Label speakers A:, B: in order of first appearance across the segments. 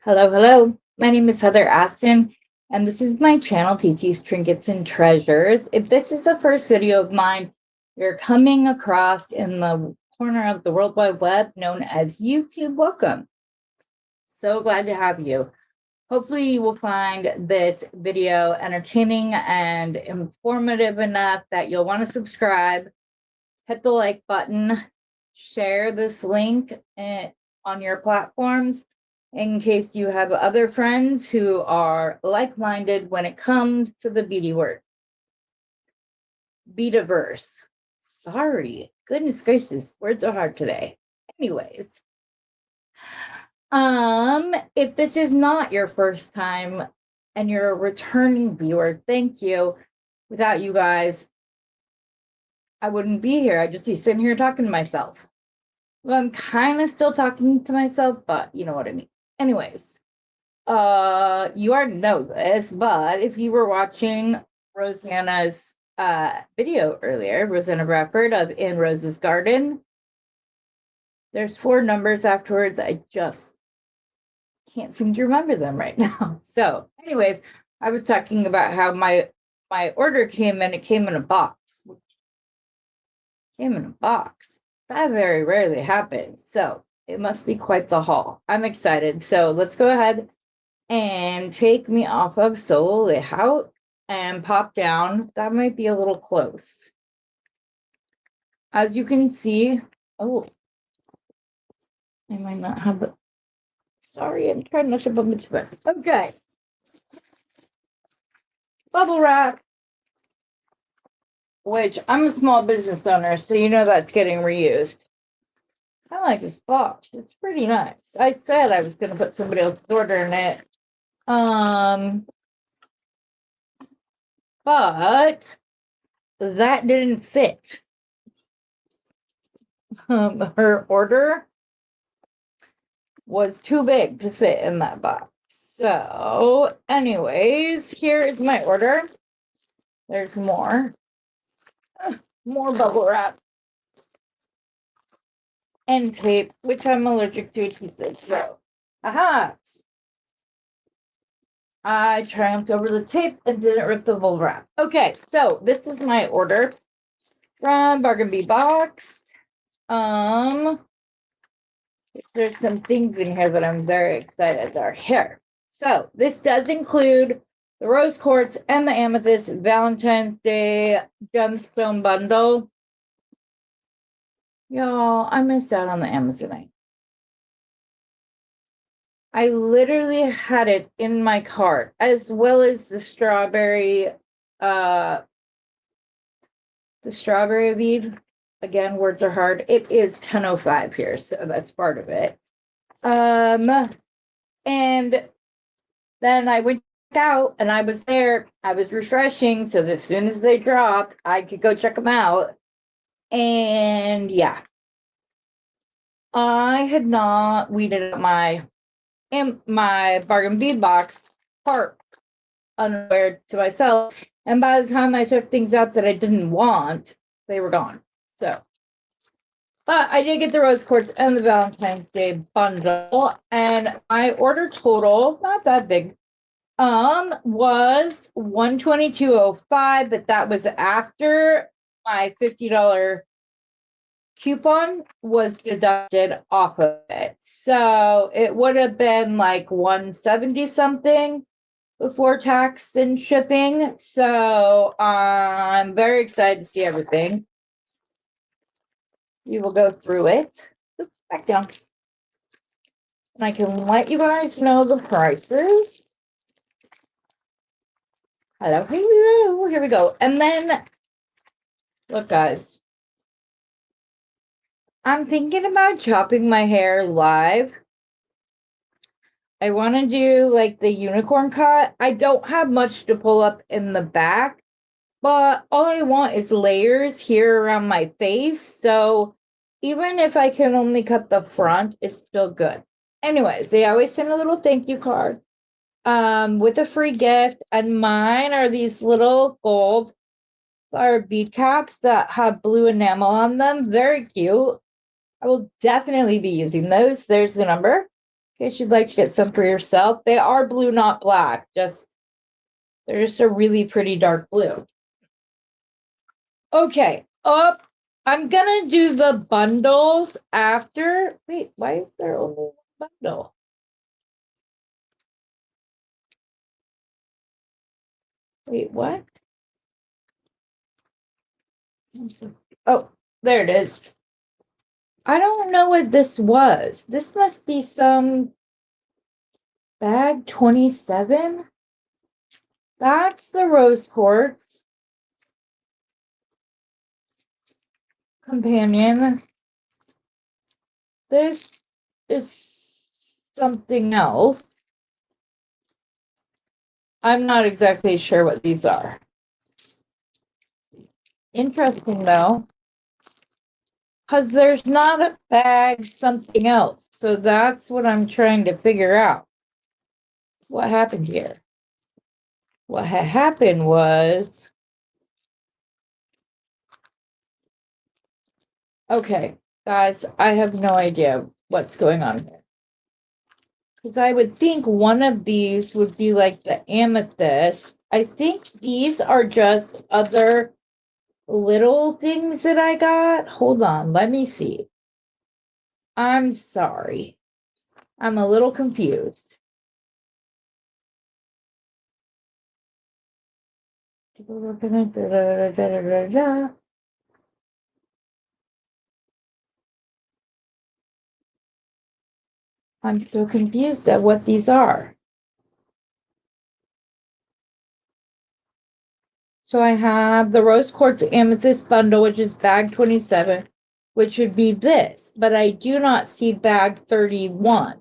A: Hello, hello. My name is Heather Aston, and this is my channel, TT's Trinkets and Treasures. If this is the first video of mine you're coming across in the corner of the World Wide Web known as YouTube, welcome. So glad to have you. Hopefully you will find this video entertaining and informative enough that you'll want to subscribe, hit the like button, share this link on your platforms in case you have other friends who are like-minded when it comes to the beady word. Beadiverse. Sorry, goodness gracious, words are hard today. Anyways, if this is not your first time and you're a returning viewer, thank you. Without you guys, I wouldn't be here. I'd just be sitting here talking to myself. Well, I'm kind of still talking to myself, but you know what I mean. Anyways, you already know this, but if you were watching Rosanna's video earlier, Rosanna Bradford of In Rose's Garden, there's 4 numbers afterwards. I just can't seem to remember them right now. So anyways, I was talking about how my order came and it came in a box. Came in a box. That very rarely happens. So it must be quite the haul. I'm excited. So let's go ahead and take me off of Solo Layout and pop down. That might be a little close. As you can see, oh, I might not have the, sorry, I'm trying not to bump into it. Okay. Bubble wrap, which I'm a small business owner, so you know that's getting reused. I like this box. It's pretty nice. I said I was going to put somebody else's order in it. But that didn't fit. Her order was too big to fit in that box. So, anyways, here is my order. There's more. More bubble wrap. And tape, which I'm allergic to adhesive. So, aha! I triumphed over the tape and didn't rip the bubble wrap. Okay, so this is my order from Bargain Bee Box. There's some things in here that I'm very excited are here. So this does include the rose quartz and the amethyst Valentine's Day gemstone bundle. Y'all, I missed out on the Amazonite. I literally had it in my cart, as well as the strawberry bead. Again, words are hard. It is 10:05 here, so that's part of it. And then I went out and I was there. I was refreshing, so that as soon as they dropped, I could go check them out. And yeah, I had not weeded out my Bargain Bead Box cart unaware to myself. And by the time I took things out that I didn't want, they were gone. So, but I did get the rose quartz and the Valentine's Day bundle, and my order total, not that big, was $122.05, but that was after my $50 coupon was deducted off of it. So it would have been like 170 something before tax and shipping. So I'm very excited to see everything. We will go through it. Oops, back down. And I can let you guys know the prices. Hello, hello, here we go. And then, look guys, I'm thinking about chopping my hair live. I want to do like the unicorn cut. I don't have much to pull up in the back, but all I want is layers here around my face. So even if I can only cut the front, it's still good. Anyways, they always send a little thank you card with a free gift, and mine are these little gold flower bead caps that have blue enamel on them. Very cute. I will definitely be using those. There's the number. in case you'd like to get some for yourself. They are blue, not black. They're just a really pretty dark blue. Okay, I'm gonna do the bundles after. Wait, why is there only one bundle? Wait, what? Oh, there it is. I don't know what this was. This must be some bag 27. That's the rose quartz companion. This is something else. I'm not exactly sure what these are. Interesting though, because there's not a bag something else. So that's what I'm trying to figure out. What happened here? What had happened was, okay, guys, I have no idea what's going on here. Because I would think one of these would be like the amethyst. I think these are just other little things that I got. Hold on, let me see. I'm sorry. I'm a little confused. I'm so confused at what these are. So I have the rose quartz amethyst bundle, which is bag 27, which would be this, but I do not see bag 31.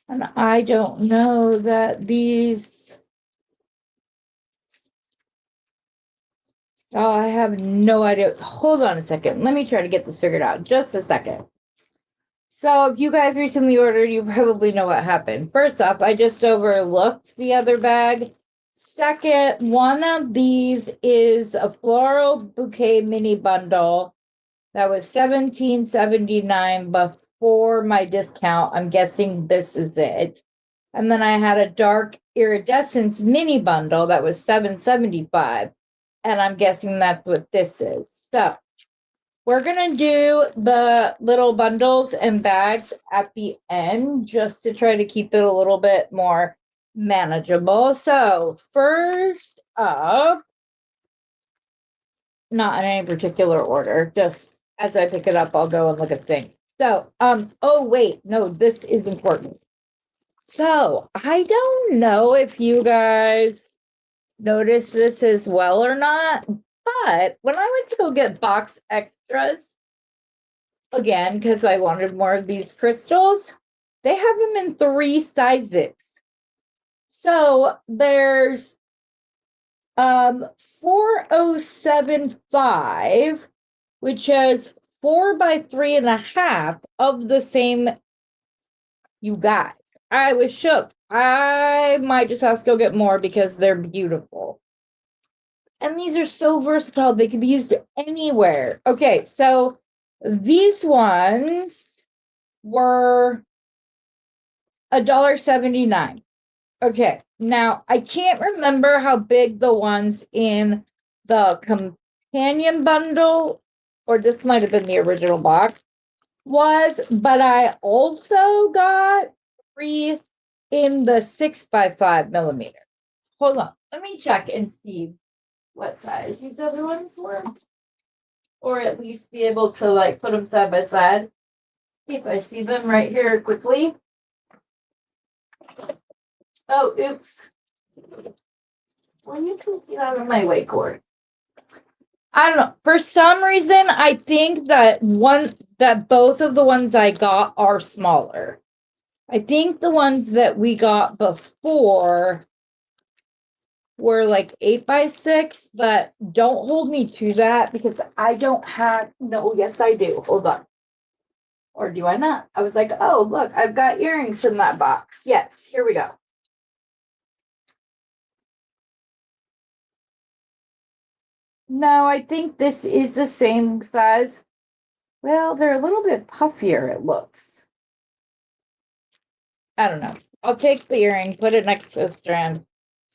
A: And I don't know that these. Oh, I have no idea. Hold on a second. Let me try to get this figured out. Just a second. So if you guys recently ordered, you probably know what happened. First off, I just overlooked the other bag. Second, one of these is a floral bouquet mini bundle that was $17.79 before my discount. I'm guessing this is it. And then I had a dark iridescence mini bundle that was $7.75. And I'm guessing that's what this is. So we're going to do the little bundles and bags at the end just to try to keep it a little bit more manageable. So first up, not in any particular order, just as I pick it up, I'll go and look at things. So, oh wait, no, this is important. So I don't know if you guys noticed this as well or not, but when I went to go get box extras, again, because I wanted more of these crystals, they have them in 3 sizes. So there's 4075, which is 4 by 3.5 of the same. You guys, I was shook. I might just have to go get more because they're beautiful. And these are so versatile. They can be used anywhere. Okay, so these ones were $1.79. Okay, now I can't remember how big the ones in the companion bundle, or this might have been the original box, was, but I also got 3 in the 6x5 mm. Hold on, let me check and see what size these other ones were, or at least be able to like put them side by side. If I see them right here quickly. Oh, oops. Well, you can get out of my way, cord. I don't know. For some reason, I think that both of the ones I got are smaller. I think the ones that we got before were like 8x6, but don't hold me to that because I don't have, no, yes, I do. Hold on. Or do I not? I was like, oh, look, I've got earrings from that box. Yes, here we go. No, I think this is the same size. Well, they're a little bit puffier, it looks. I don't know. I'll take the earring, put it next to the strand,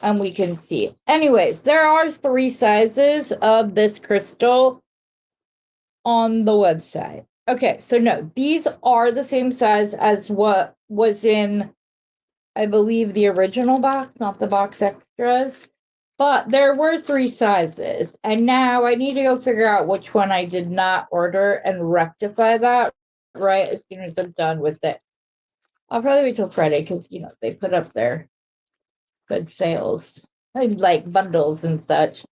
A: and we can see. Anyways, there are 3 sizes of this crystal on the website. Okay, so no, these are the same size as what was in, I believe, the original box, not the box extras. But there were 3 sizes, and now I need to go figure out which one I did not order and rectify that right as soon as I'm done with it. I'll probably wait till Friday because, you know, they put up their good sales, like bundles and such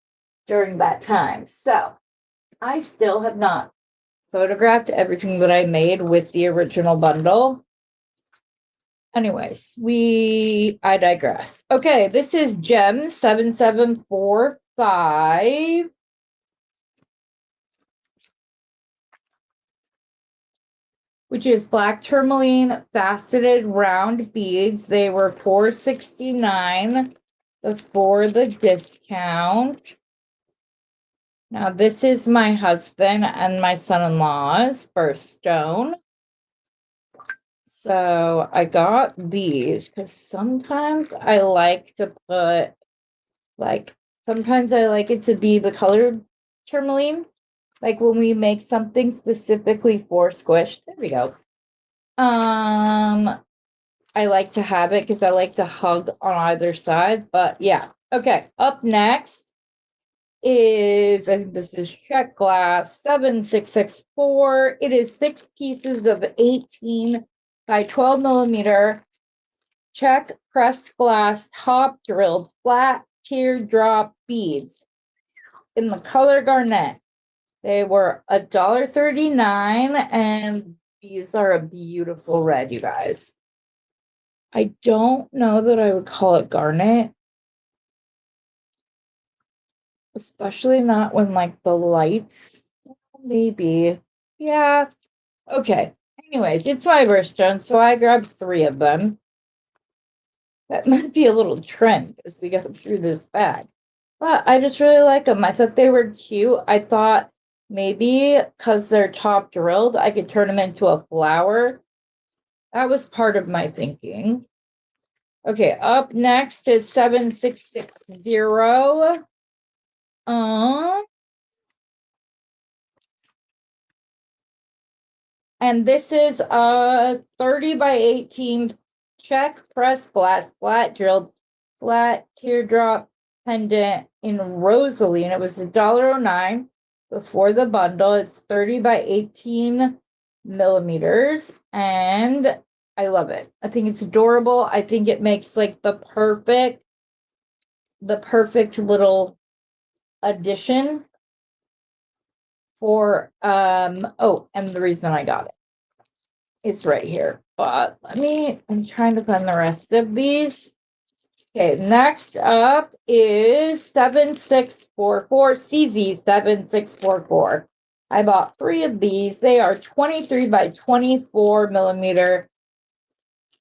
A: during that time. So I still have not photographed everything that I made with the original bundle. Anyways, I digress. Okay, this is Gem 7745. Which is black tourmaline faceted round beads. They were $4.69 before the discount. Now, this is my husband and my son-in-law's birthstone. So I got these because sometimes I like to put, sometimes I like it to be the colored tourmaline. Like when we make something specifically for squish. There we go. I like to have it because I like to hug on either side. But yeah. Okay. Up next is, I think this is check glass 7664. It is 6 pieces of 18 by 12 millimeter check pressed glass top drilled flat teardrop beads in the color garnet. They were $1.39, and these are a beautiful red, you guys. I don't know that I would call it garnet, especially not when like the lights, maybe. Yeah. Okay. Anyways, it's my birthstone, so I grabbed 3 of them. That might be a little trend as we go through this bag. But I just really like them. I thought they were cute. I thought maybe because they're top drilled, I could turn them into a flower. That was part of my thinking. Okay, up next is 7660. And this is a 30 by 18 check press glass flat drilled flat teardrop pendant in rosaline. It was $1.09 before the bundle. It's 30 by 18 millimeters, and I love it. I think it's adorable. I think it makes like the perfect little addition for oh, and the reason I got it, it's right here. But I'm trying to find the rest of these. Okay, next up is 7644, CZ7644. I bought 3 of these. They are 23 by 24 millimeter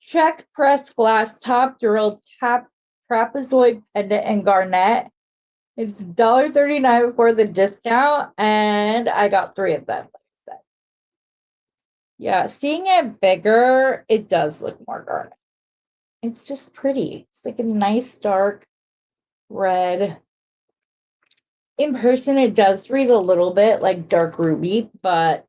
A: check pressed glass top drilled trapezoid pendant and garnet. It's $1.39 before the discount, and I got 3 of them, like I said. Yeah, seeing it bigger, it does look more garnet. It's just pretty. It's like a nice dark red. In person, it does read a little bit like dark ruby, but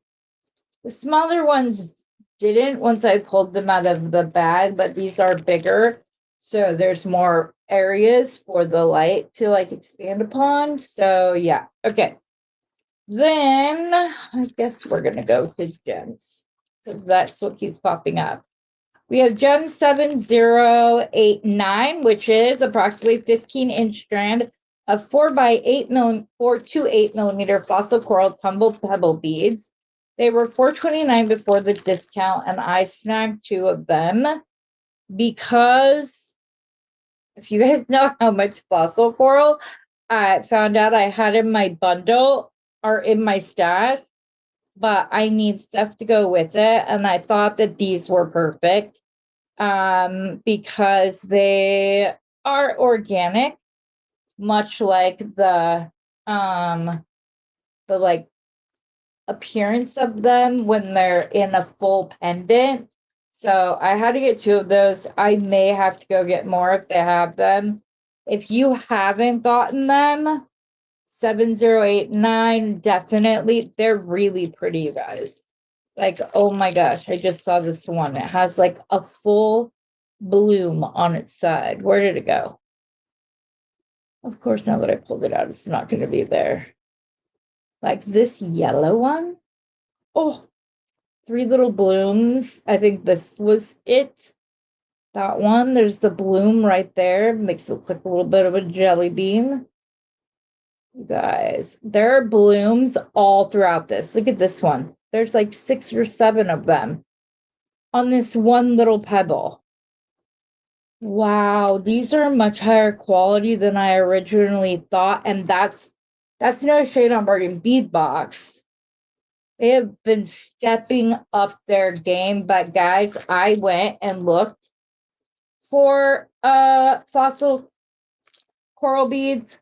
A: the smaller ones didn't once I pulled them out of the bag, but these are bigger. So there's more areas for the light to like expand upon. So yeah, okay. Then I guess we're gonna go to gems. So that's what keeps popping up. We have gem 7089, which is approximately 15-inch strand of 4 by 8 millimeter fossil coral tumble pebble beads. They were $4.29 before the discount, and I snagged 2 of them because if you guys know how much fossil coral I found out I had in my bundle or in my stash, but I need stuff to go with it, and I thought that these were perfect because they are organic, much like the like appearance of them when they're in a full pendant. So I had to get 2 of those. I may have to go get more if they have them. If you haven't gotten them, 7089, definitely. They're really pretty, you guys. Like, oh my gosh, I just saw this one. It has like a full bloom on its side. Where did it go? Of course, now that I pulled it out, it's not going to be there. Like this yellow one. Oh, 3 little blooms. I think this was it. That one, there's the bloom right there. Makes it look like a little bit of a jelly bean. You guys, there are blooms all throughout this. Look at this one. There's like 6 or 7 of them on this one little pebble. Wow, these are much higher quality than I originally thought, and that's no shade on Bargain Bead Box. They have been stepping up their game, but guys, I went and looked for fossil coral beads.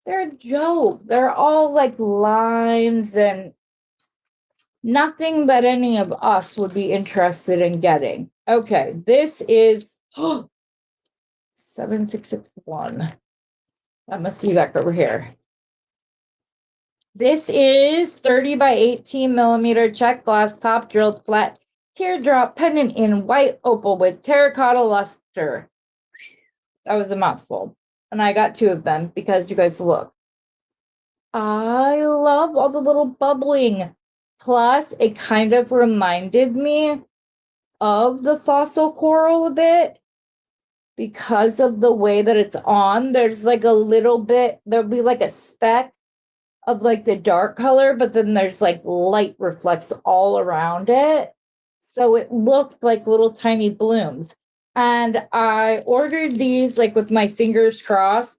A: They're a joke. They're all like lines and nothing that any of us would be interested in getting. Okay, this is 7661. That must be back over here. This is 30 by 18 millimeter check glass top drilled flat teardrop pendant in white opal with terracotta luster. That was a mouthful. And I got 2 of them because you guys look. I love all the little bubbling. Plus, it kind of reminded me of the fossil coral a bit because of the way that it's on. There's like a little bit, there'll be like a speck of like the dark color, but then there's like light reflects all around it. So it looked like little tiny blooms. And I ordered these like with my fingers crossed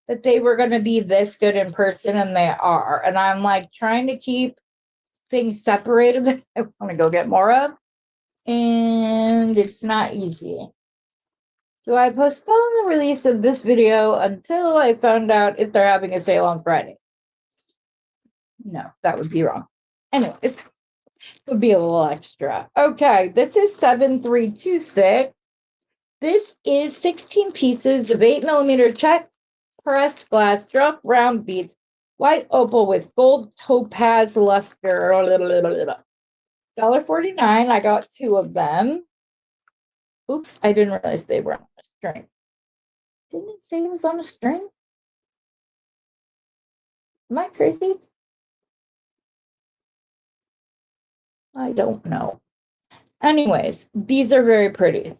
A: that they were going to be this good in person, and they are. And I'm like trying to keep things separated that I want to go get more of, and it's not easy. So I postponed the release of this video until I found out if they're having a sale on Friday. No, that would be wrong. Anyways, it would be a little extra. Okay, this is 7326. This is 16 pieces of 8 millimeter check pressed glass drop round beads, white opal with gold topaz luster. $1.49. I got 2 of them. Oops, I didn't realize they were on a string. Didn't it say it was on a string? Am I crazy? I don't know. Anyways, these are very pretty.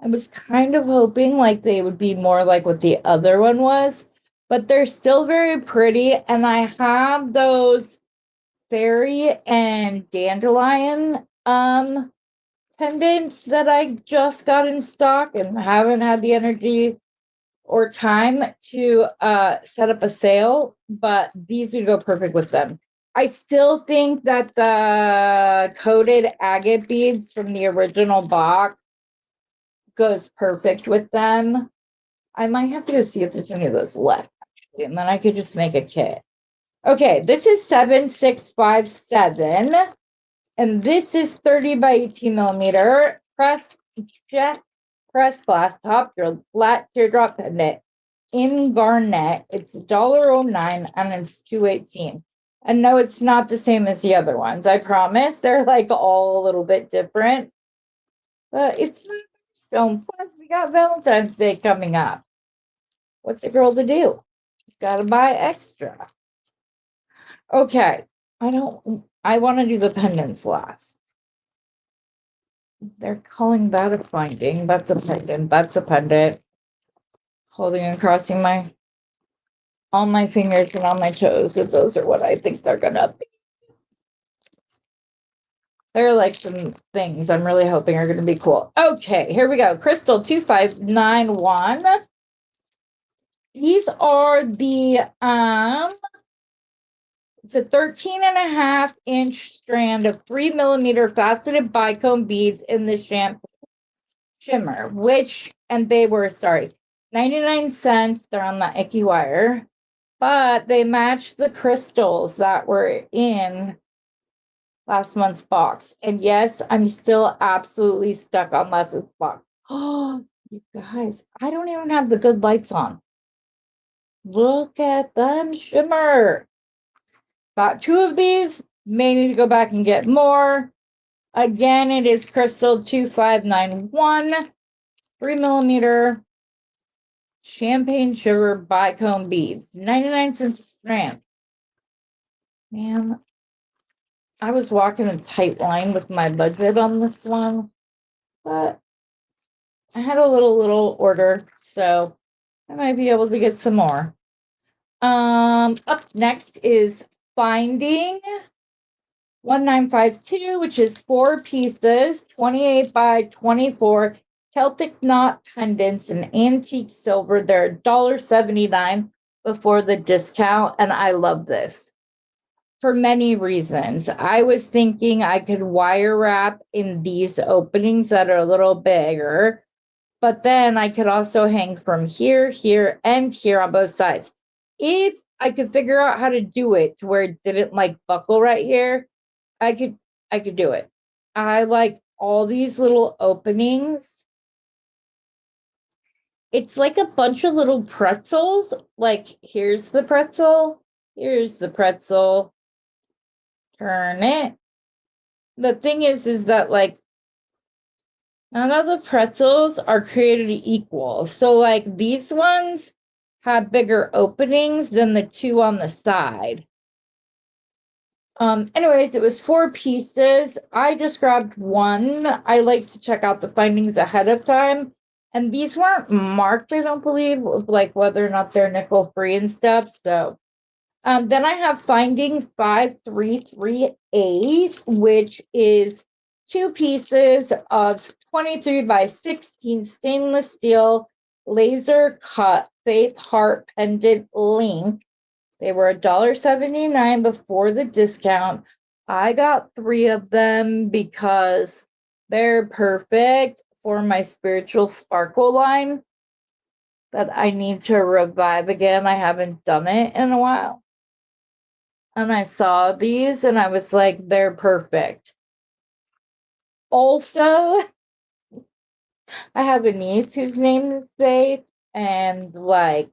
A: I was kind of hoping like they would be more like what the other one was, but they're still very pretty. And I have those fairy and dandelion pendants that I just got in stock and haven't had the energy or time to set up a sale, but these would go perfect with them. I still think that the coated agate beads from the original box goes perfect with them. I might have to go see if there's any of those left, actually, and then I could just make a kit. Okay, this is 7657, and this is 30 by 18 millimeter pressed jet pressed glass top drilled flat teardrop pendant in garnet. It's $1.09 and it's $2.18. And no, it's not the same as the other ones. I promise. They're like all a little bit different. But it's my stone. Plus, we got Valentine's Day coming up. What's a girl to do? She's got to buy extra. Okay. I want to do the pendants last. They're calling that a finding. That's a pendant. That's a pendant. Holding and crossing all my fingers and on my toes, because those are what I think they're gonna be. They're like some things I'm really hoping are gonna be cool. Okay, here we go. Crystal 2591. These are the it's a 13.5-inch strand of 3 millimeter faceted bicone beads in the shampoo shimmer, and they were 99 cents. They're on that icky wire, but they match the crystals that were in last month's box. And yes, I'm still absolutely stuck on last month's box. Oh, you guys, I don't even have the good lights on. Look at them shimmer. Got 2 of these. May need to go back and get more. Again, it is crystal 2591, 3mm champagne sugar bicone beads, 99 cents a strand. Man, I was walking a tight line with my budget on this one, but I had a little order, so I might be able to get some more. Up next is Finding 1952, which is 4 pieces, 28 by 24 Celtic knot pendants in antique silver. They're $1.79 before the discount, and I love this for many reasons. I was thinking I could wire wrap in these openings that are a little bigger, but then I could also hang from here, here, and here on both sides. If I could figure out how to do it to where it didn't like buckle right here, I could do it. I like all these little openings. It's like a bunch of little pretzels. Like here's the pretzel, here's the pretzel. Turn it. The thing is that like none of the pretzels are created equal. So like these ones have bigger openings than the 2 on the side. Anyways, it was 4 pieces. I just grabbed one. I like to check out the findings ahead of time. And these weren't marked, I don't believe, with like whether or not they're nickel free and stuff. So then I have Finding 5338, which is 2 pieces of 23 by 16 stainless steel laser cut faith heart pendant link. They were $1.79 before the discount. I got 3 of them because they're perfect for my spiritual sparkle line that I need to revive again. I haven't done it in a while. And I saw these and I was like, they're perfect. Also, I have a niece whose name is Faith, and like,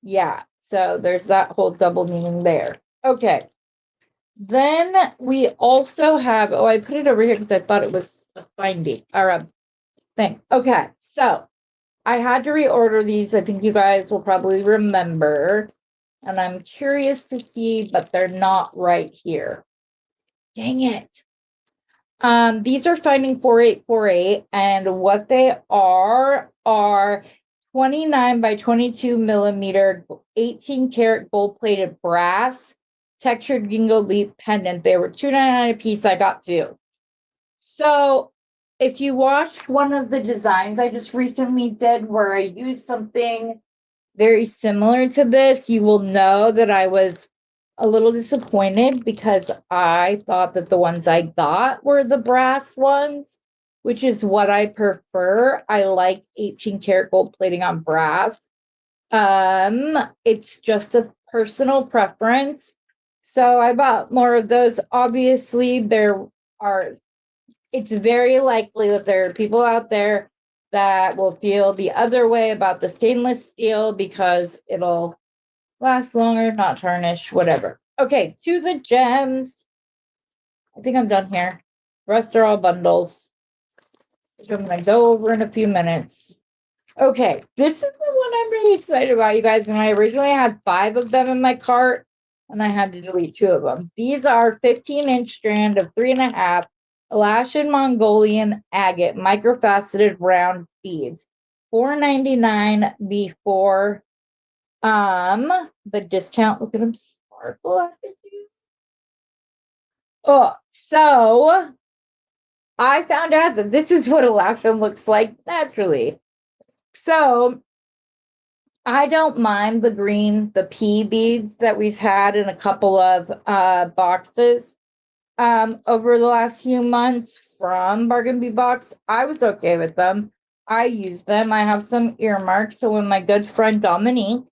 A: yeah, so there's that whole double meaning there. Okay. Then we also have, oh, I put it over here because I thought it was a finding or a thing. Okay, so I had to reorder these. I think you guys will probably remember. And I'm curious to see, but they're not right here. Dang it. These are Finding 4848, and what they are 29 by 22mm 18 karat gold plated brass textured gingo leaf pendant. They were $2.99 a piece. I got 2. So if you watched one of the designs I just recently did where I used something very similar to this, you will know that I was a little disappointed because I thought that the ones I got were the brass ones, which is what I prefer. I like 18 karat gold plating on brass. It's just a personal preference. So I bought more of those. Obviously, it's very likely that there are people out there that will feel the other way about the stainless steel because it'll last longer, not tarnish, whatever. Okay, to the gems. I think I'm done here. The rest are all bundles, which I'm going to go over in a few minutes. Okay, this is the one I'm really excited about, you guys. And I originally had 5 of them in my cart, and I had to delete 2 of them. These are 15-inch strand of 3.5 Alaskan Mongolian agate microfaceted round beads. $4.99 before the discount. Look at them sparkle at the juice. Oh, so I found out that this is what Alaskan looks like naturally. So I don't mind the green, the pea beads that we've had in a couple of boxes over the last few months from Bargain Bee Box. I was okay with them. I use them. I have some earmarks. So when my good friend Dominique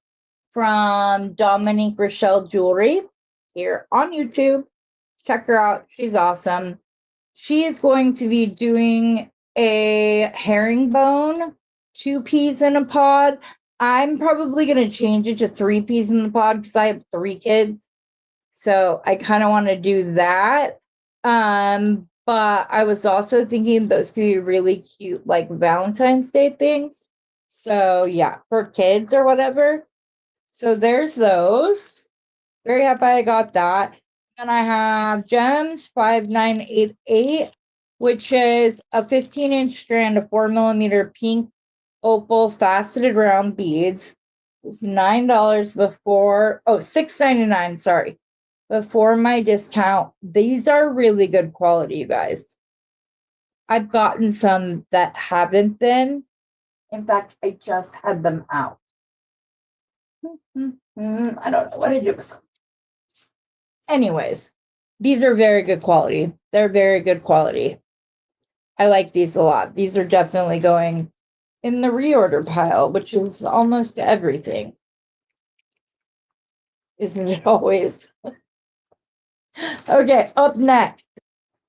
A: from Dominique Rochelle Jewelry here on YouTube, Check her out. She's awesome. She is going to be doing a herringbone, 2 peas in a pod. I'm probably going to change it to 3 peas in the pod because I have 3 kids. So I kind of want to do that. But I was also thinking those could be really cute, like Valentine's Day things. So yeah, for kids or whatever. So there's those. Very happy I got that. And I have Gems 5988, which is a 15-inch strand of 4mm pink opal faceted round beads. It's $9 before, $6.99, sorry, before my discount. These are really good quality, you guys. I've gotten some that haven't been. In fact, I just had them out. I don't know what I do with them. Anyways, these are very good quality. They're very good quality. I like these a lot. These are definitely going in the reorder pile, which is almost everything. Isn't it always? Okay, up next.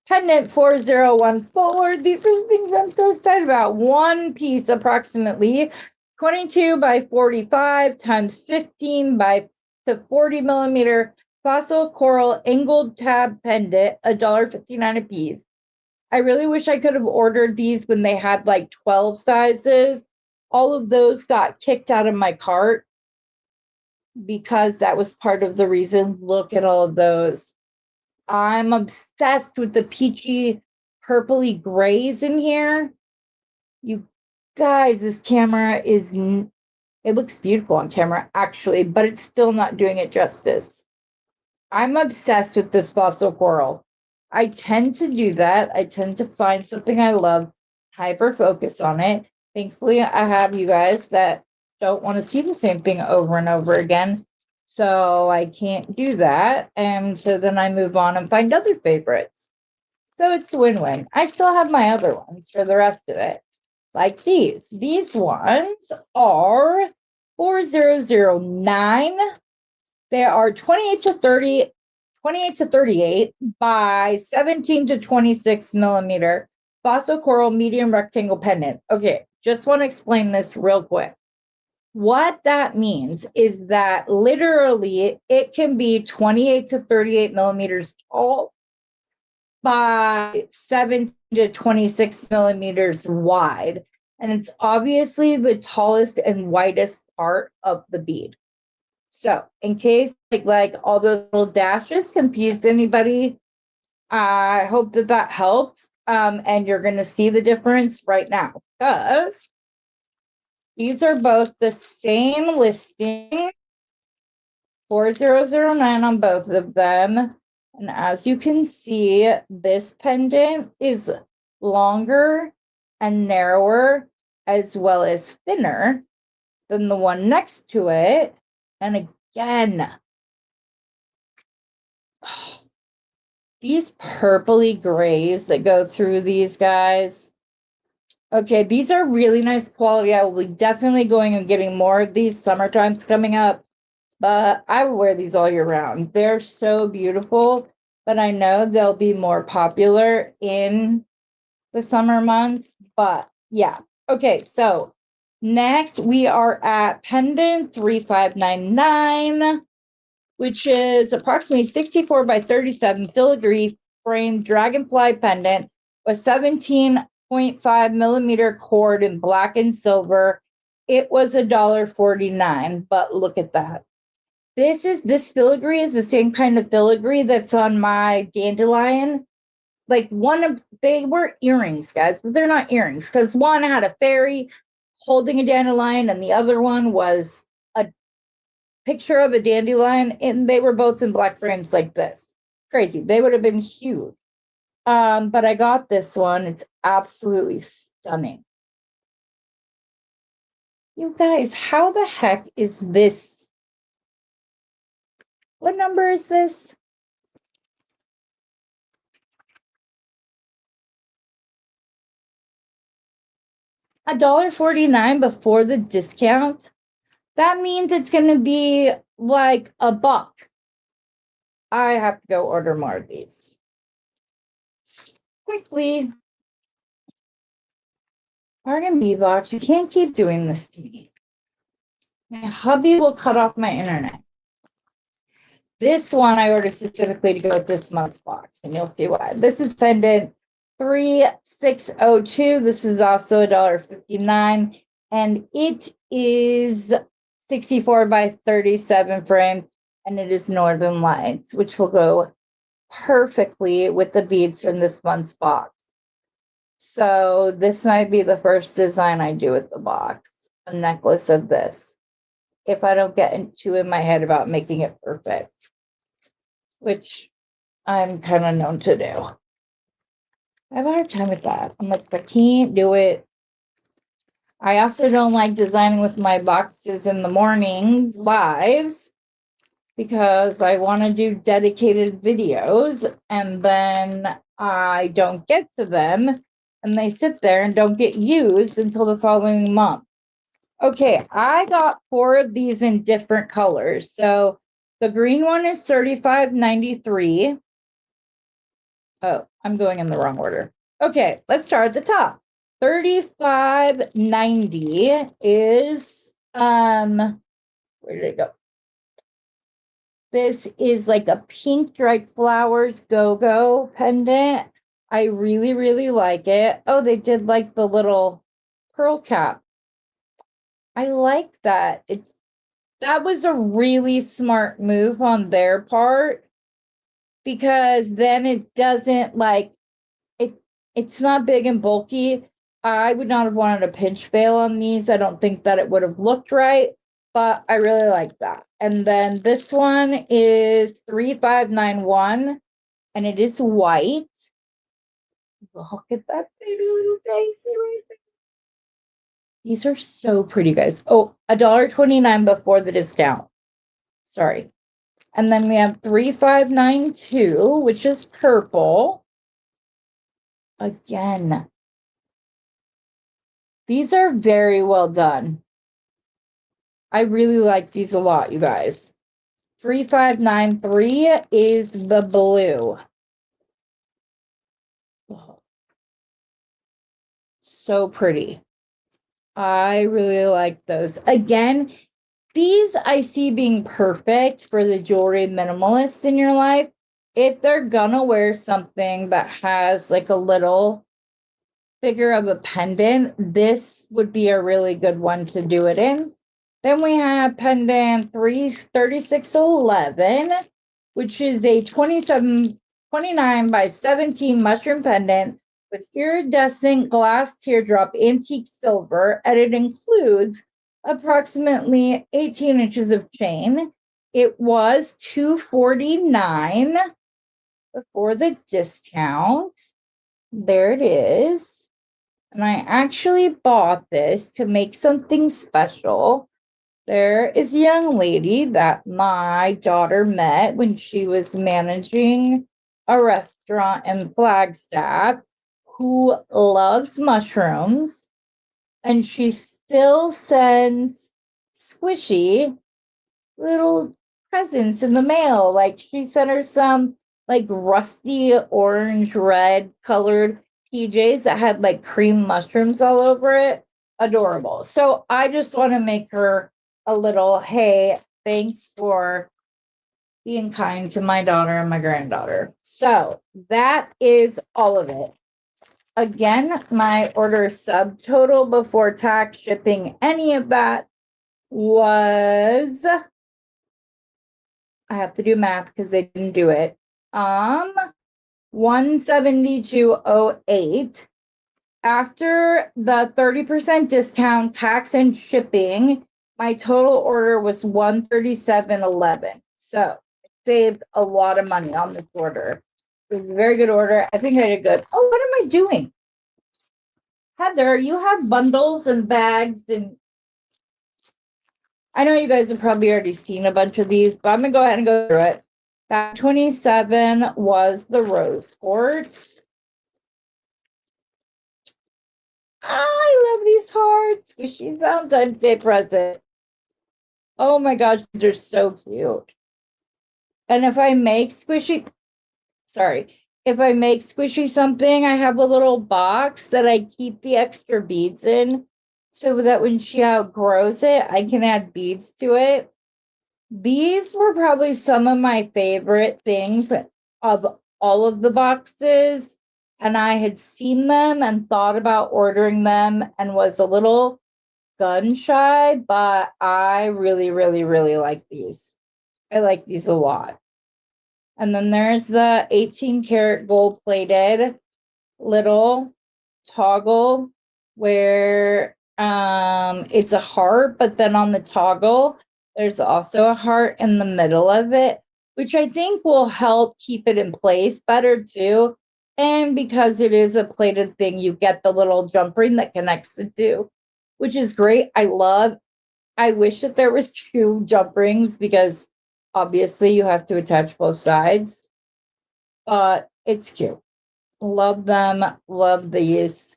A: Pendant 4014. These are the things I'm so excited about. One piece, approximately 22 by 45 times 15 by 40mm fossil coral angled tab pendant, $1.59 a piece. I really wish I could have ordered these when they had like 12 sizes. All of those got kicked out of my cart because that was part of the reason. Look at all of those. I'm obsessed with the peachy purpley grays in here. You guys, this camera is, it looks beautiful on camera actually, but it's still not doing it justice. I'm obsessed with this fossil coral. I tend to do that. I tend to find something I love, hyper focus on it. Thankfully, I have you guys that don't want to see the same thing over and over again. So I can't do that. And so then I move on and find other favorites. So it's win-win. I still have my other ones for the rest of it. Like these. These ones are 4009. They are 28 to 38 by 17 to 26mm fossil coral medium rectangle pendant. Okay, just want to explain this real quick. What that means is that literally it can be 28 to 38mm tall by 17 to 26mm wide. And it's obviously the tallest and widest part of the bead. So in case like all those little dashes confused anybody, I hope that helps. And you're going to see the difference right now because these are both the same listing, 4009 on both of them. And as you can see, this pendant is longer and narrower as well as thinner than the one next to it. And again, these purpley grays that go through these guys. Okay, these are really nice quality. I will be definitely going and getting more of these. Summertime's coming up, but I will wear these all year round. They're so beautiful, but I know they'll be more popular in the summer months. But yeah, okay, so next we are at pendant 3599, which is approximately 64 by 37 filigree frame dragonfly pendant with 17.5mm cord in black and silver. It was $1.49, but look at that. This filigree is the same kind of filigree that's on my dandelion. Like they were earrings, guys, but they're not earrings because one had a fairy holding a dandelion and the other one was a picture of a dandelion, and they were both in black frames like this. Crazy. They would have been huge. But I got this one. It's absolutely stunning. You guys, how the heck is this? What number is this? $1.49 before the discount. That means it's going to be like $1. I have to go order more of these. Quickly. Bargain Bee box, you can't keep doing this to me. My hubby will cut off my internet. This one I ordered specifically to go with this month's box, and you'll see why. This is pendant 3602. This is also $1.59, and it is 64 by 37 frame, and it is Northern Lights, which will go perfectly with the beads from this month's box. So this might be the first design I do with the box, a necklace of this, if I don't get too in my head about making it perfect, which I'm kind of known to do. I have a hard time with that. I'm like, I can't do it. I also don't like designing with my boxes in the mornings lives because I want to do dedicated videos and then I don't get to them and they sit there and don't get used until the following month. Okay, I got 4 of these in different colors. So the green one is $35.93. Oh, I'm going in the wrong order. Okay, let's start at the top. $35.90 is where did it go? This is like a pink dried flowers go-go pendant. I really, really like it. Oh, they did like the little pearl cap. I like that. That was a really smart move on their part because then it doesn't like it's not big and bulky. I would not have wanted a pinch veil on these. I don't think that it would have looked right, but I really like that. And then this one is 3591 and it is white. Look at that baby little daisy right there. These are so pretty, guys. Oh, $1.29 before the discount. Sorry. And then we have 3592, which is purple. Again, these are very well done. I really like these a lot, you guys. 3593 is the blue. Oh, so pretty. I really like those. Again, these I see being perfect for the jewelry minimalists in your life. If they're gonna wear something that has like a little figure of a pendant, this would be a really good one to do it in. Then we have pendant 3611, which is a 29 by 17 mushroom pendant with iridescent glass teardrop antique silver, and it includes approximately 18 inches of chain. It was $249 before the discount. There it is. And I actually bought this to make something special. There is a young lady that my daughter met when she was managing a restaurant in Flagstaff who loves mushrooms, and she still sends squishy little presents in the mail. Like she sent her some like rusty orange red colored PJs that had like cream mushrooms all over it. Adorable. So I just want to make her a little, hey, thanks for being kind to my daughter and my granddaughter. So that is all of it. Again, my order subtotal before tax, shipping, any of that was, I have to do math because they didn't do it. 172.08. After the 30% discount, tax and shipping, my total order was 137.11. So I saved a lot of money on this order. It was a very good order. I think I did good. Oh, what am I doing? Heather, you have bundles and bags, and I know you guys have probably already seen a bunch of these, but I'm gonna go ahead and go through it. Bag 27 was the rose quartz. I love these hearts. Squishy Valentine's Day present. Oh my gosh, these are so cute. And if I make squishy, if I make squishy something, I have a little box that I keep the extra beads in so that when she outgrows it, I can add beads to it. These were probably some of my favorite things of all of the boxes. And I had seen them and thought about ordering them and was a little gun shy, but I really, really, really like these. I like these a lot. And then there's the 18 karat gold plated little toggle where it's a heart, but then on the toggle there's also a heart in the middle of it, which I think will help keep it in place better too. And because it is a plated thing, you get the little jump ring that connects the two, which is great. I wish that there was two jump rings because obviously you have to attach both sides, but it's cute. Love them, love these.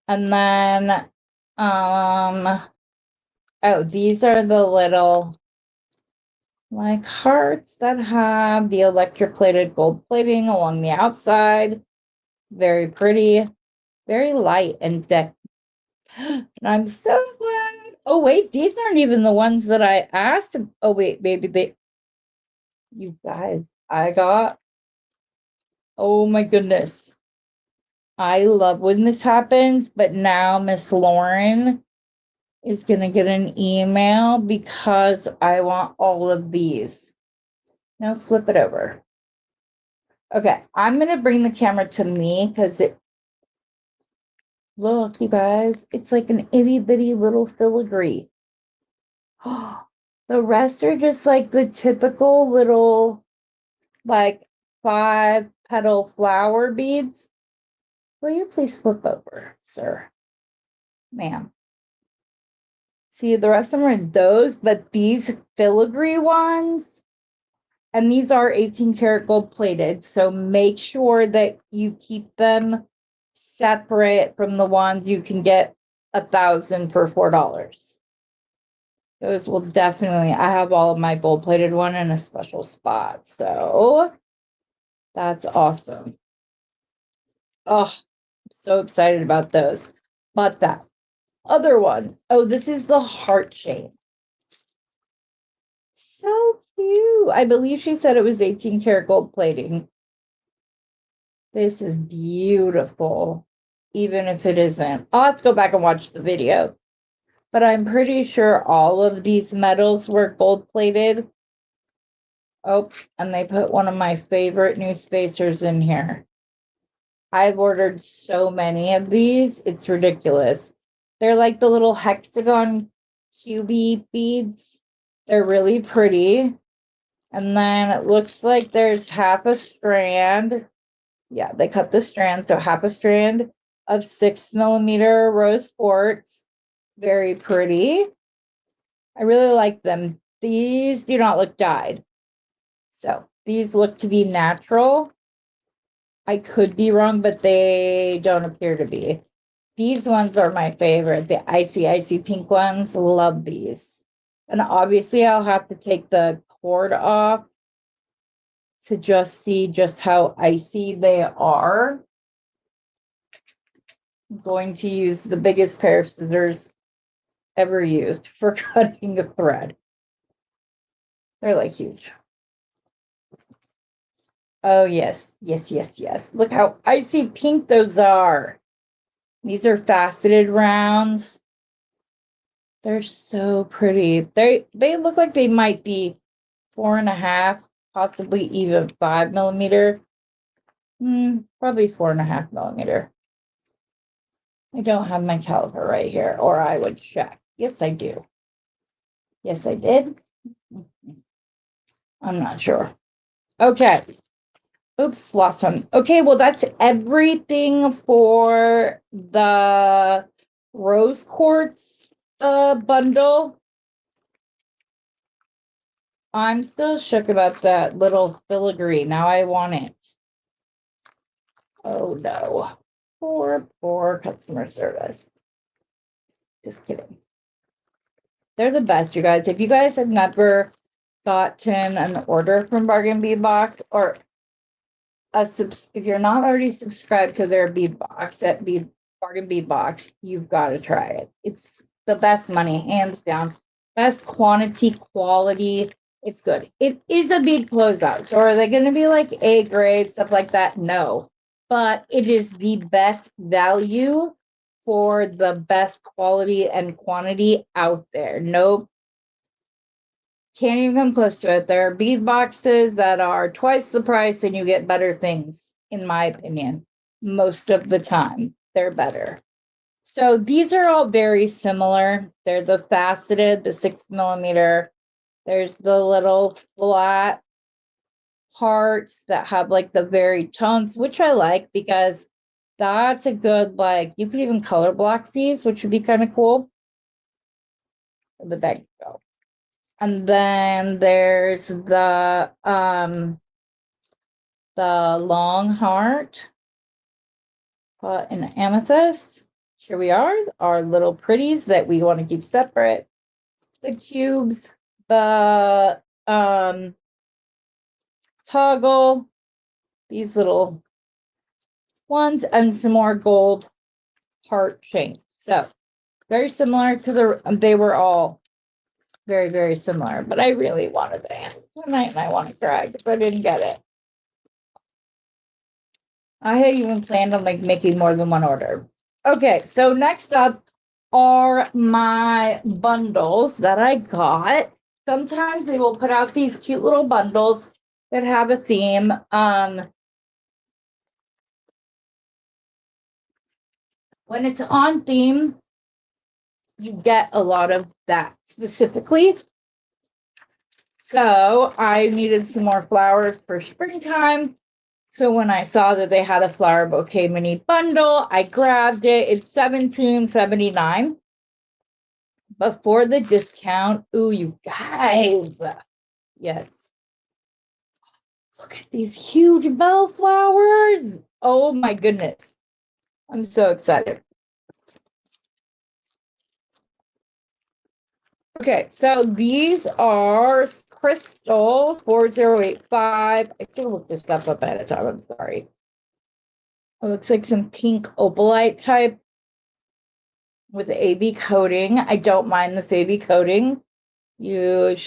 A: And then, oh, these are the little like hearts that have the electroplated gold plating along the outside. Very pretty, very light and thick. And I'm so glad. Oh, wait, these aren't even the ones that I asked. Oh, wait, maybe you guys, oh my goodness. I love when this happens, but now Miss Lauren is going to get an email because I want all of these. Now flip it over. Okay, I'm going to bring the camera to me because look, you guys, it's like an itty bitty little filigree. The rest are just like the typical little, like 5-petal flower beads. Will you please flip over, sir? Ma'am. See, the rest of them are those, but these filigree ones, and these are 18 karat gold plated, so make sure that you keep them separate from the ones you can get 1,000 for $4. Those will definitely, I have all of my gold plated one in a special spot, so that's awesome. Oh, I'm so excited about those. But that other one, oh, this is the heart shape. So cute. I believe she said it was 18 karat gold plating. This is beautiful, even if it isn't. I'll have to go back and watch the video. But I'm pretty sure all of these metals were gold plated. Oh, and they put one of my favorite new spacers in here. I've ordered so many of these. It's ridiculous. They're like the little hexagon cubey beads. They're really pretty. And then it looks like there's half a strand. Yeah, they cut the strand, so half a strand of 6mm rose quartz. Very pretty. I really like them. These do not look dyed. So these look to be natural. I could be wrong, but they don't appear to be. These ones are my favorite. The icy pink ones. Love these. And obviously I'll have to take the cord off to just see just how icy they are. I'm going to use the biggest pair of scissors ever used for cutting a thread. They're like huge. Oh, yes. Look how icy pink those are. These are faceted rounds. They're so pretty. They look like they might be 4.5, possibly even 5mm. Probably 4.5mm. I don't have my caliper right here, or I would check. Yes, I do. Yes, I did. I'm not sure. Okay. Oops, lost one. Okay, well, that's everything for the rose quartz bundle. I'm still shook about that little filigree. Now I want it. Oh no. Poor customer service. Just kidding. They're the best, you guys. If you guys have never gotten an order from Bargain Bead Box, or if you're not already subscribed to their bead box at Bargain Bead Box, you've got to try it. It's the best money, hands down. Best quantity, quality. It's good. It is a bead closeout. So are they going to be like A grade, stuff like that? No. But it is the best value for the best quality and quantity out there. Nope. Can't even come close to it. There are bead boxes that are twice the price and you get better things, in my opinion. Most of the time, they're better. So these are all very similar. They're the faceted, the 6mm. There's the little flat parts that have like the varied tones, which I like because that's a good, like, you could even color block these, which would be kind of cool. Where'd the bag go? And then there's the long heart in amethyst. Here we are, our little pretties that we want to keep separate. The cubes, the toggle, these little ones, and some more gold heart chain. So very similar to they were all very, very similar, but I really wanted the hand tonight and I want to cry because I didn't get it. I had even planned on like making more than one order. Okay, so next up are my bundles that I got. Sometimes they will put out these cute little bundles that have a theme. When it's on theme, you get a lot of that specifically. So I needed some more flowers for springtime. So when I saw that they had a flower bouquet mini bundle, I grabbed it. It's $17.79 before the discount. Ooh, you guys. Yes. Look at these huge bellflowers. Oh my goodness. I'm so excited. Okay, so these are Crystal 4085. I should look this stuff up ahead of time. I'm sorry. It looks like some pink opalite type with AB coating. I don't mind this AB coating. You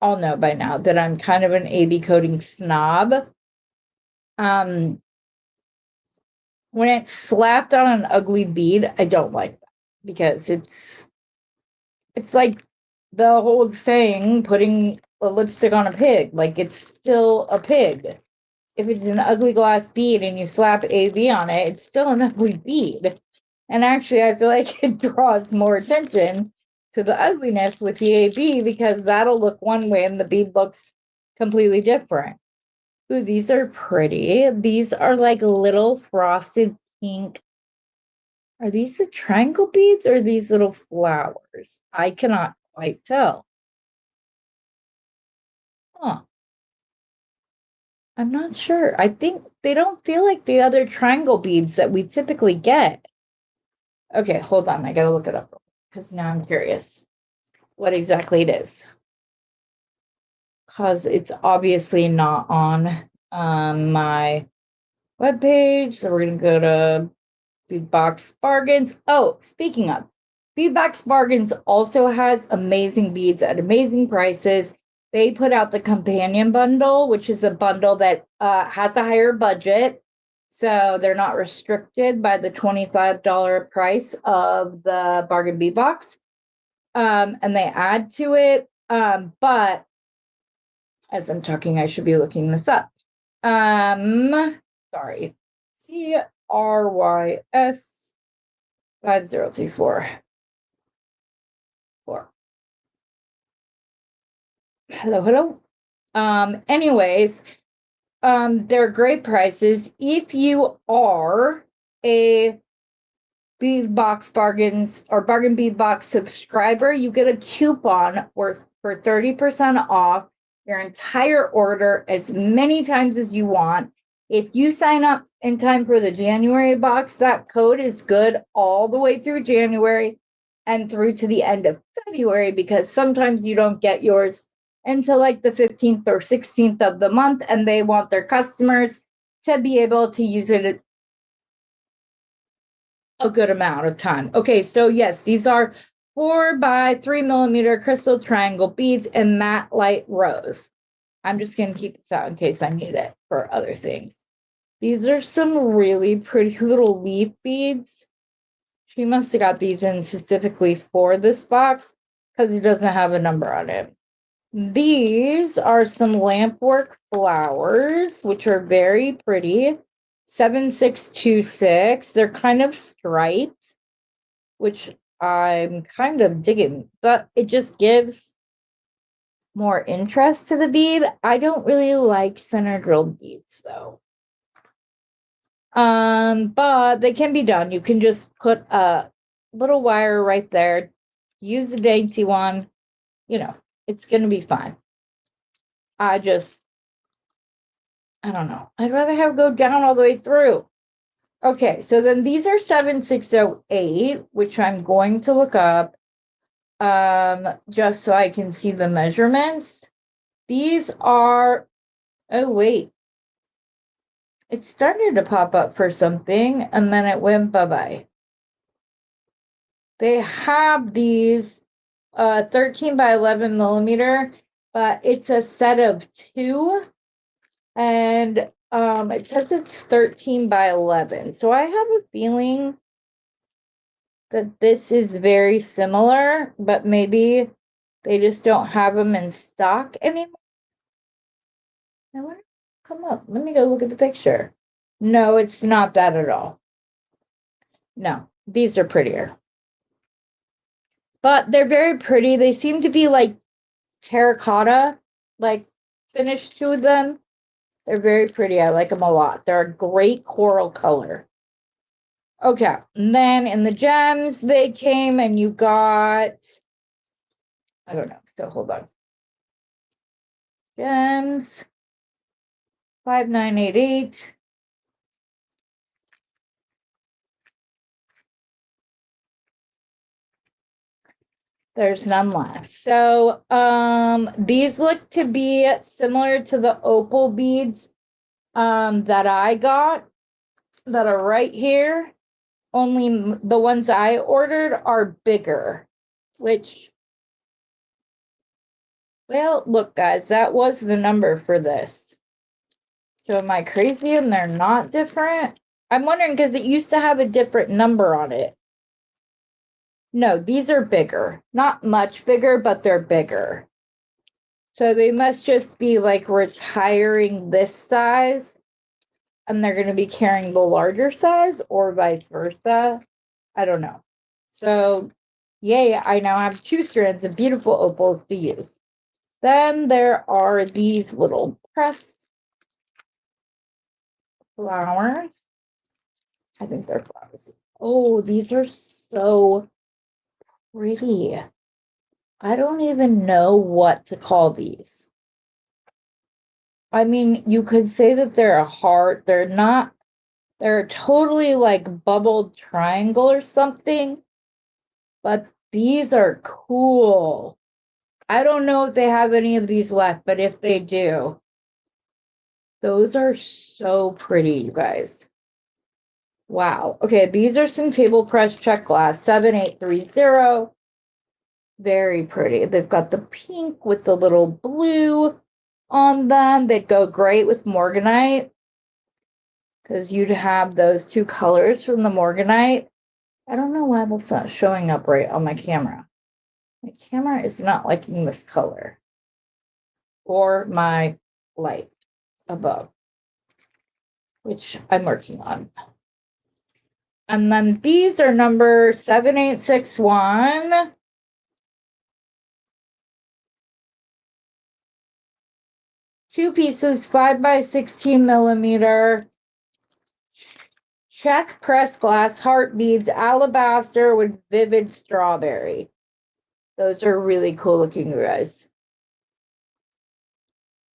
A: all know by now that I'm kind of an AB coating snob. When it's slapped on an ugly bead, I don't like that because it's like the whole saying, putting a lipstick on a pig. Like, it's still a pig. If it's an ugly glass bead and you slap AB on it, it's still an ugly bead. And actually, I feel like it draws more attention to the ugliness with the AB because that'll look one way and the bead looks completely different. Ooh, these are pretty. These are like little frosted pink. Are these the triangle beads or these little flowers? I cannot quite tell. Huh. I'm not sure. I think they don't feel like the other triangle beads that we typically get. Okay, hold on. I gotta look it up because now I'm curious what exactly it is. Because it's obviously not on my webpage. So we're gonna go to Beadbox Bargains. Oh, speaking of, Beadbox Bargains also has amazing beads at amazing prices. They put out the companion bundle, which is a bundle that has a higher budget. So they're not restricted by the $25 price of the Bargain Bead Box. And they add to it. But as I'm talking, I should be looking this up. Sorry. CRYS 5034. Hello. Anyways, they're great prices. If you are a Bead Box Bargains or Bargain Bead Box subscriber, you get a coupon worth for 30% off your entire order as many times as you want. If you sign up in time for the January box, that code is good all the way through January and through to the end of February because sometimes you don't get yours until like the 15th or 16th of the month, and they want their customers to be able to use it a good amount of time. Okay, so yes, these are 4 by 3 millimeter crystal triangle beads in matte light rose. I'm just going to keep this out in case I need it for other things. These are some really pretty little leaf beads. She must have got these in specifically for this box because it doesn't have a number on it. These are some lampwork flowers, which are very pretty. 7626. They're kind of striped, which I'm kind of digging, but it just gives more interest to the bead. I don't really like center drilled beads though. But they can be done. You can just put a little wire right there, use a dainty one, you know, it's gonna be fine. I don't know. I'd rather have go down all the way through. Okay, so then these are 7608, which I'm going to look up just so I can see the measurements. These are, oh wait, it started to pop up for something and then it went bye-bye. They have these 13 by 11 millimeter, but it's a set of 2, and it says it's 13 by 11. So I have a feeling that this is very similar, but maybe they just don't have them in stock anymore. I wonder, come up. Let me go look at the picture. No, it's not that at all. No, these are prettier. But they're very pretty. They seem to be like terracotta, like finish to them. They're very pretty. I like them a lot. They're a great coral color. Okay, and then in the gems, they came and you got, I don't know, so hold on. Gems, 5988. There's none left. So these look to be similar to the opal beads that I got that are right here. Only the ones I ordered are bigger, which, well, look guys, that was the number for this. So am I crazy and they're not different? I'm wondering because it used to have a different number on it. No, these are bigger. Not much bigger, but they're bigger. So they must just be like retiring this size and they're going to be carrying the larger size or vice versa. I don't know. So yay, I now have 2 strands of beautiful opals to use. Then there are these little pressed flowers. I think they're flowers. Oh, these are so pretty. I don't even know what to call these. I mean, you could say that they're a heart. They're not, they're totally like bubbled triangle or something, but these are cool. I don't know if they have any of these left, but if they do, those are so pretty, you guys. Wow. Okay, these are some table press check glass, 7830. Very pretty. They've got the pink with the little blue on them. They'd go great with morganite because you'd have those 2 colors from the morganite. I don't know why that's not showing up right on my camera. My camera is not liking this color or my light above, which I'm working on. And then these are number 7861. Two pieces, 5 by 16 millimeter. Check press glass heart beads, alabaster with vivid strawberry. Those are really cool looking, guys.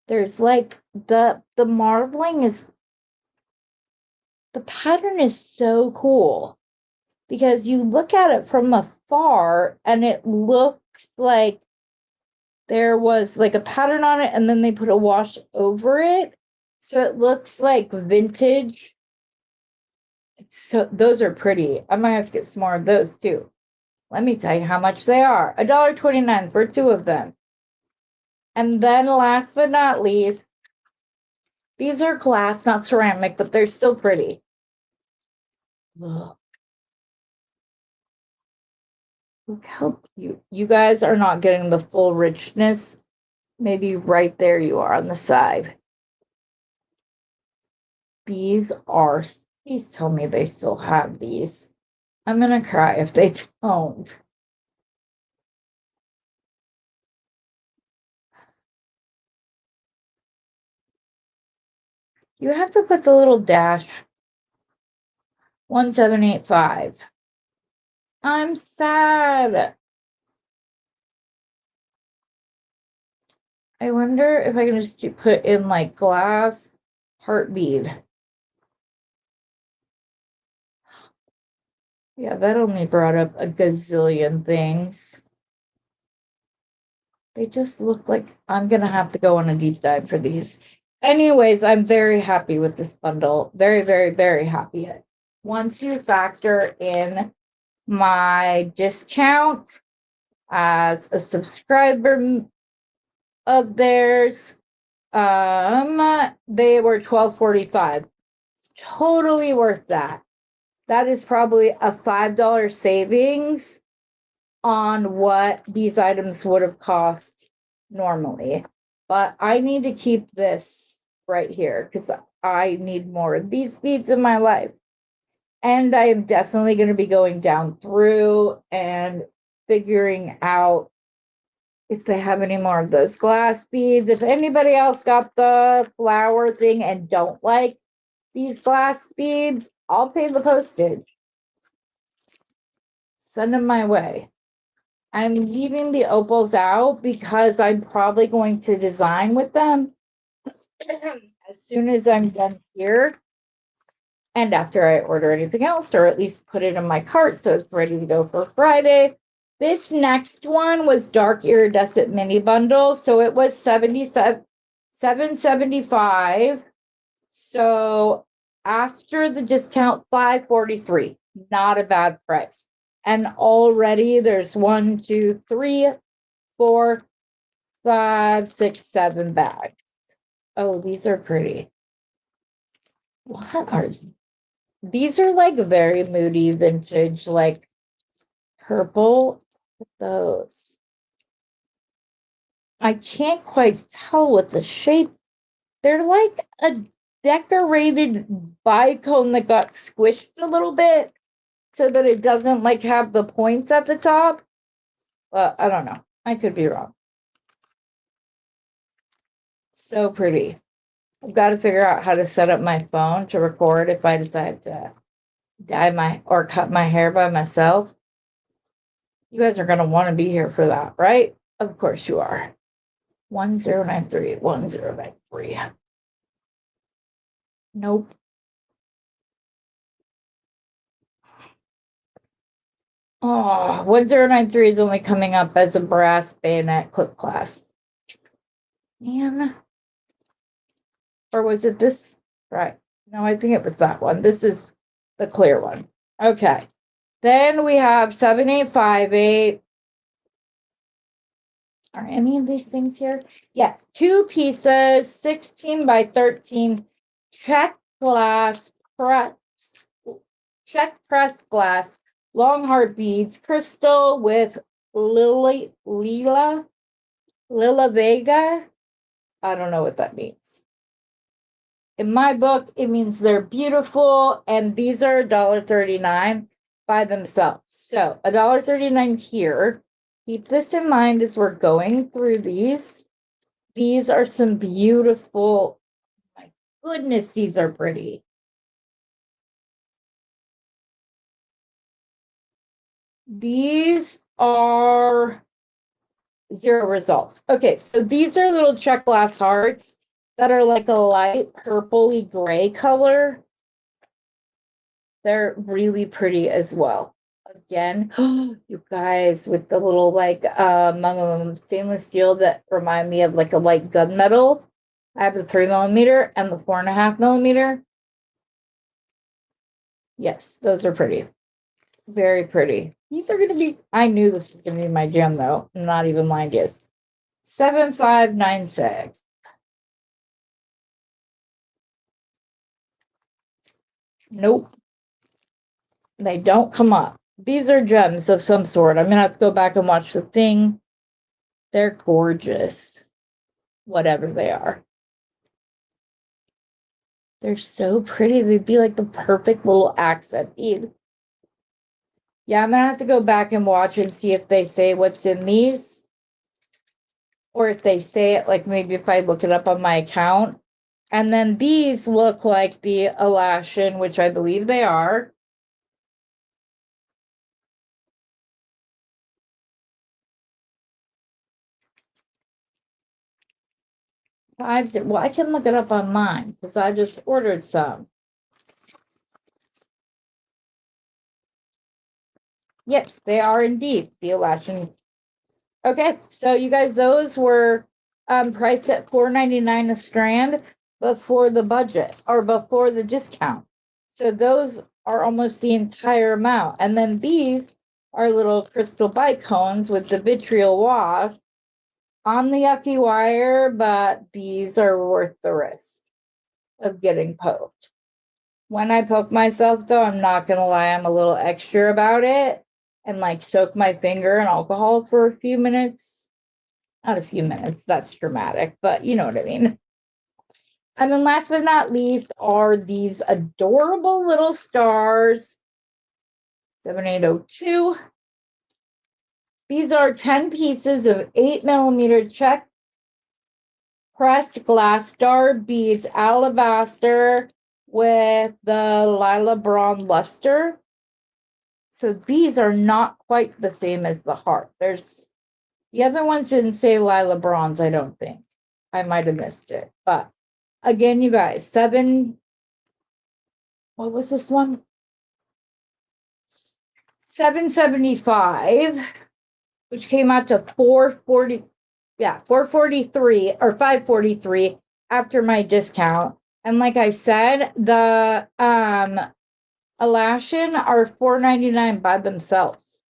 A: There's like the marbling is, the pattern is so cool because you look at it from afar and it looks like there was like a pattern on it and then they put a wash over it. So it looks like vintage. So those are pretty. I might have to get some more of those too. Let me tell you how much they are. $1.29 for 2 of them. And then last but not least, these are glass, not ceramic, but they're still pretty. Look. Look how cute. You guys are not getting the full richness. Maybe right there you are on the side. These are, please tell me they still have these. I'm gonna cry if they don't. You have to put the little dash 1785. I'm sad. I wonder if I can just put in like glass heart bead. Yeah, that only brought up a gazillion things. They just look like I'm gonna have to go on a deep dive for these. Anyways, I'm very happy with this bundle. Very, very, very happy. Once you factor in my discount as a subscriber of theirs, they were $12.45. Totally worth that. That is probably a $5 savings on what these items would have cost normally. But I need to keep this right here because I need more of these beads in my life. And I am definitely going to be going down through and figuring out if they have any more of those glass beads. If anybody else got the flower thing and don't like these glass beads, I'll pay the postage. Send them my way. I'm leaving the opals out because I'm probably going to design with them as soon as I'm done here. And after I order anything else, or at least put it in my cart so it's ready to go for Friday. This next one was Dark Iridescent mini bundle. So it was $7.75. So after the discount, $5.43. Not a bad price. And already there's 1, 2, 3, 4, 5, 6, 7 bags. Oh, these are pretty. What are these? Are like very moody vintage, like purple. Those. I can't quite tell what the shape. They're like a decorated bicone that got squished a little bit so that it doesn't like have the points at the top. I don't know. I could be wrong. So pretty. I've got to figure out how to set up my phone to record if I decide to dye my or cut my hair by myself. You guys are going to want to be here for that, right? Of course you are. 1093, 1093. Nope. Oh, 1093 is only coming up as a brass bayonet clip clasp. Man. Or was it this? Right. No, I think it was that one. This is the clear one. Okay. Then we have 7858. Are any of these things here? Yes, 2 pieces, 16 by 13, check glass, check pressed glass, long hard beads, crystal with Lila Vega. I don't know what that means. In my book, it means they're beautiful, and these are $1.39 by themselves. So $1.39 here. Keep this in mind as we're going through these. These are some beautiful, my goodness, these are pretty. These are 0 results. Okay, so these are little check glass hearts that are like a light purpley gray color. They're really pretty as well. again. You guys, with the little like stainless steel that remind me of like a light gunmetal. I have the 3mm and the 4.5mm. Yes, those are pretty. Very pretty. These are gonna be, I knew this was gonna be my gem though. I'm not even lying, yes. 7596. Nope. They don't come up. These are gems of some sort. I'm gonna have to go back and watch the thing. They're gorgeous. Whatever they are. They're so pretty. They'd be like the perfect little accent bead. Yeah, I'm gonna have to go back and watch and see if they say what's in these. Or if they say it, like maybe if I look it up on my account. And then these look like the Alaskan, which I believe they are. Well, I can look it up online because I just ordered some. Yes, they are indeed the Alaskan. Okay, so you guys, those were priced at $4.99 a strand before the budget or before the discount. So those are almost the entire amount. And then these are little crystal bite cones with the vitriol wash on the yucky wire, but these are worth the risk of getting poked. When I poke myself, though, I'm not gonna lie, I'm a little extra about it and like soak my finger in alcohol for a few minutes. Not a few minutes, that's dramatic, but you know what I mean. And then last but not least are these adorable little stars. 7802. These are 10 pieces of 8mm check pressed glass star beads, alabaster with the lila bronze luster. So these are not quite the same as the heart. There's the other ones didn't say lila bronze, I don't think. I might have missed it. But again, you guys, what was this one? 775, which came out to 440. Yeah, 443 or 543 after my discount. And like I said, the Alaskan are $4.99 by themselves.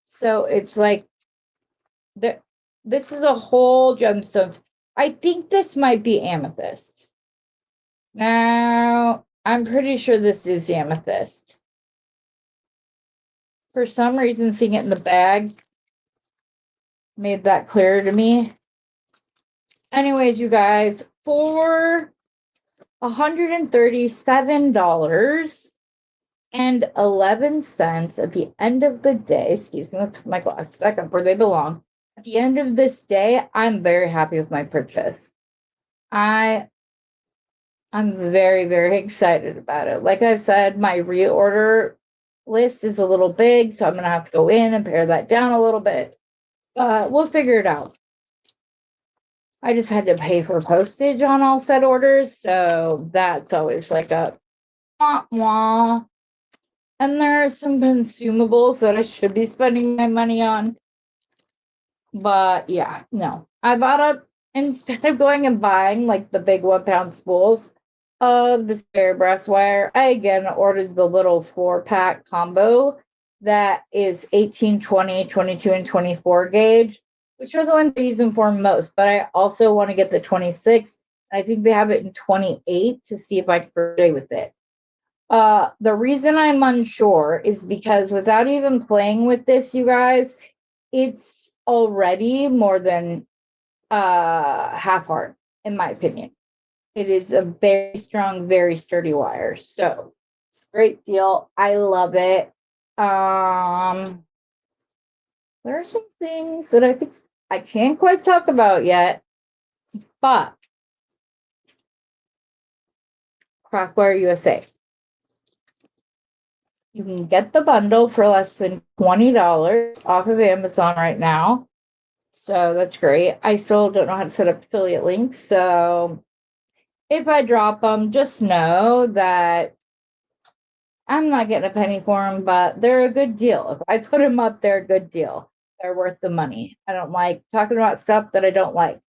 A: So it's like this is a whole gemstone. I think this might be amethyst. Now, I'm pretty sure this is amethyst. For some reason, seeing it in the bag made that clear to me. Anyways, you guys, for $137.11 at the end of the day, excuse me, let's put my glasses back up where they belong. At the end of this day, I'm very happy with my purchase. I'm very, very excited about it. Like I said, my reorder list is a little big, so I'm gonna have to go in and pare that down a little bit. We'll figure it out. I just had to pay for postage on all set orders, so that's always like a wah wah. And there are some consumables that I should be spending my money on. But yeah, no. I bought up, instead of going and buying like the big 1 pound spools of the spare brass wire, I again ordered the little 4-pack combo that is 18, 20, 22, and 24 gauge, which are the ones I use them for most. But I also want to get the 26. I think they have it in 28 to see if I can stay with it. The reason I'm unsure is because without even playing with this, you guys, it's already more than half hard, in my opinion. It is a very strong, very sturdy wire. So it's a great deal. I love it. There are some things that I think I can't quite talk about yet, but Crockwire USA. You can get the bundle for less than $20 off of Amazon right now. So that's great. I still don't know how to set up affiliate links. So if I drop them, just know that I'm not getting a penny for them, but they're a good deal. If I put them up, they're a good deal. They're worth the money. I don't like talking about stuff that I don't like.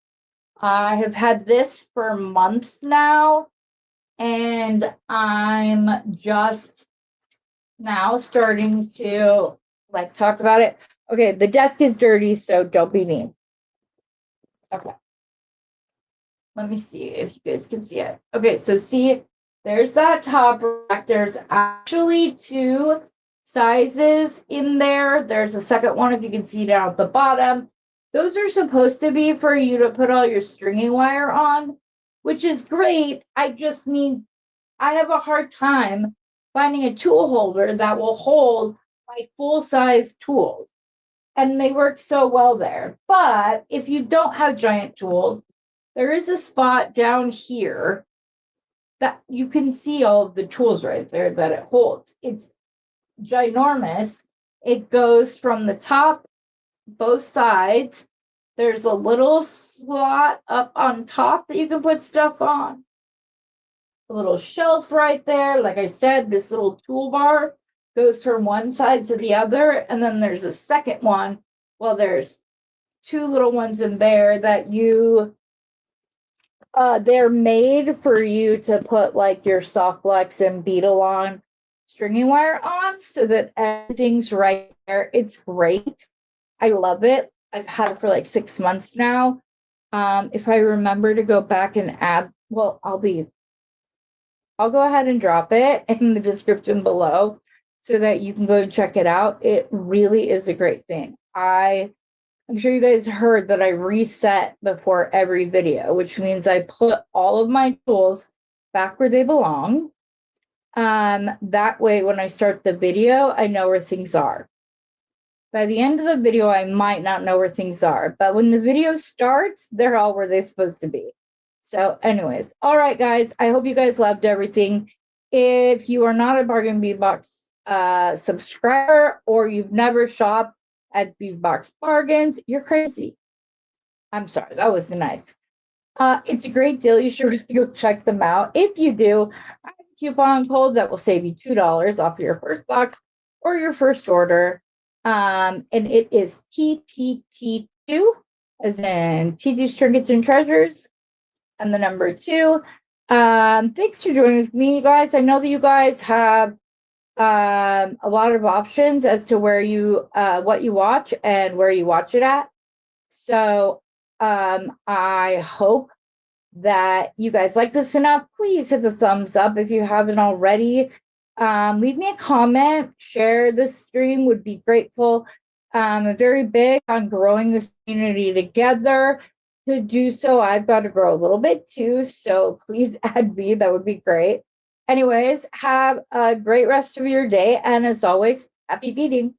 A: I have had this for months now, and I'm just now starting to like talk about it. Okay, the desk is dirty, so don't be mean. Okay. Let me see if you guys can see it. Okay, so see, there's that top rack. There's actually two sizes in there. There's a second one, if you can see down at the bottom. Those are supposed to be for you to put all your stringing wire on, which is great. I have a hard time finding a tool holder that will hold my full-size tools. And they work so well there. But if you don't have giant tools, there is a spot down here that you can see all of the tools right there that it holds. It's ginormous. It goes from the top, both sides. There's a little slot up on top that you can put stuff on. A little shelf right there. Like I said, this little toolbar goes from one side to the other. And then there's a second one. Well, there's two little ones in there that they're made for you to put like your soft flex and bead-along stringing wire on so that everything's right there. It's great. I love it. I've had it for like 6 months now. If I remember to go back and add, well, I'll go ahead and drop it in the description below so that you can go and check it out. It really is a great thing. I'm sure you guys heard that I reset before every video, which means I put all of my tools back where they belong. That way, when I start the video, I know where things are. By the end of the video, I might not know where things are, but when the video starts, they're all where they're supposed to be. So anyways, all right, guys, I hope you guys loved everything. If you are not a Bargain Bead Box subscriber or you've never shopped at Bead Box Bargains, you're crazy. I'm sorry, that wasn't nice. It's a great deal. You should really go check them out. If you do, I have a coupon code that will save you $2 off your first box or your first order. And it is TTT2, as in TT Trinkets and Treasures, and the number 2. Thanks for joining with me, guys. I know that you guys have a lot of options as to where you what you watch and where you watch it at. So I hope that you guys like this enough. Please hit the thumbs up if you haven't already. Leave me a comment, share this stream, would be grateful. I'm very big on growing this community together. To do so, I've got to grow a little bit too, so please add me, that would be great. Anyways, have a great rest of your day, and as always, happy beading.